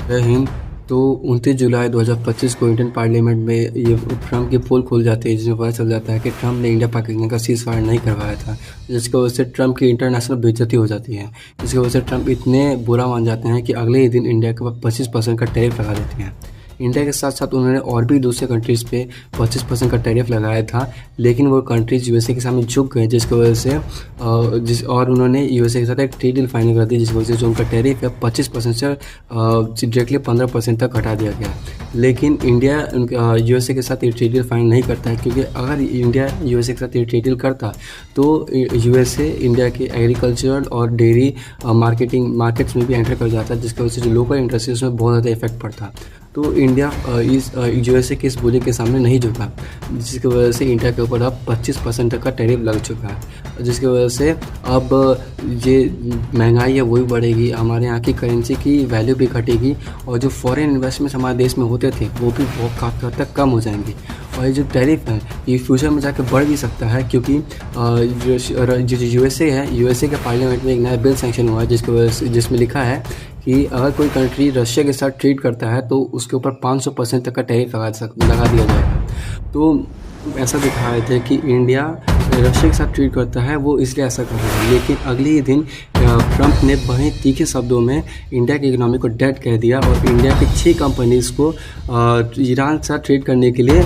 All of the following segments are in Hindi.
जय हिंद। तो 29 जुलाई 2025 को इंडियन पार्लियामेंट में ये ट्रम्प की पोल खुल जाती है, जिसमें पता चल जाता है कि ट्रम्प ने इंडिया पाकिस्तान का सीज़ फायर नहीं करवाया था, जिसकी वजह से ट्रम्प की इंटरनेशनल बेइज्जती हो जाती है। जिसकी वजह से ट्रम्प इतने बुरा मान जाते हैं कि अगले ही दिन इंडिया के ऊपर 25% का टैरिफ लगा देते हैं। इंडिया के साथ साथ उन्होंने और भी दूसरे कंट्रीज़ पे 25% का टैरिफ लगाया था, लेकिन वो कंट्रीज़ यूएसए के सामने झुक गए, जिसकी वजह से और उन्होंने यूएसए के साथ एक ट्रेड डील फाइनल कर दी, जिसकी वजह से जो उनका टैरिफ है 25% से डायरेक्टली 15% तक घटा दिया गया। लेकिन इंडिया यूएसए के साथ ये ट्रेड डील फाइनल नहीं करता है, क्योंकि अगर इंडिया यूएसए के साथ ये ट्रेड डील करता तो यूएसए इंडिया के एग्रीकल्चरल और डेयरी मार्केट्स में भी एंटर कर जाता, जिसकी वजह से जो लोकल इंडस्ट्री उसमें बहुत ज़्यादा इफेक्ट पड़ता। तो इंडिया इस यूएसए के इस बुली के सामने नहीं झुका, जिसकी वजह से इंडिया के ऊपर अब 25% तक का टैरिफ लग चुका है, जिसकी वजह से अब ये महंगाई है वही बढ़ेगी, हमारे यहाँ की करेंसी की वैल्यू भी घटेगी और जो फॉरेन इन्वेस्टमेंट्स हमारे देश में होते थे वो भी बहुत काफ़ी हद तक कम हो जाएंगे। और ये जो टैरिफ है ये फ्यूचर में जाकर बढ़ भी सकता है, क्योंकि जो यूएसए है, यूएसए के पार्लियामेंट में एक नया बिल सैंक्शन हुआ है, जिसकी वजह से जिसमें लिखा है कि अगर कोई कंट्री रशिया के साथ ट्रेड करता है तो उसके ऊपर 500% तक का टैरिफ लगा दिया जाएगा। तो ऐसा दिखाए थे कि इंडिया रशिया के साथ ट्रेड करता है वो इसलिए ऐसा कर रहा है, लेकिन अगले ही दिन ट्रम्प ने बड़े तीखे शब्दों में इंडिया की इकोनॉमी को डेड कह दिया और इंडिया की 6 कंपनीज़ को ईरान के साथ ट्रेड करने के लिए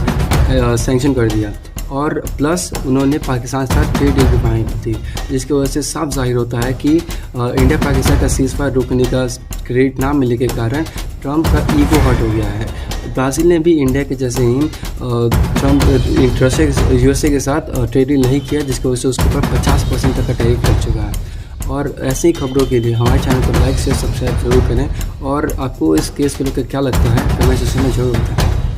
सैंक्शन कर दिया और प्लस उन्होंने पाकिस्तान के साथ ट्रेड डील भी फाइनल की थी, जिसकी वजह से साफ जाहिर होता है कि इंडिया पाकिस्तान का सीज़ फायर रोकने का क्रेडिट ना मिलने के कारण ट्रम्प का ईगो हर्ट हो गया है। ब्राज़ील ने भी इंडिया के जैसे ही रशिया यूएसए के साथ ट्रेड डील नहीं किया, जिसकी वजह से उसके ऊपर 50% तक का टैरिफ लग चुका है। और ऐसे ही खबरों के लिए हमारे चैनल को लाइक शेयर सब्सक्राइब जरूर करें और आपको इस केस को लेकर क्या लगता है कमेंट सेक्शन में जरूर बताएं।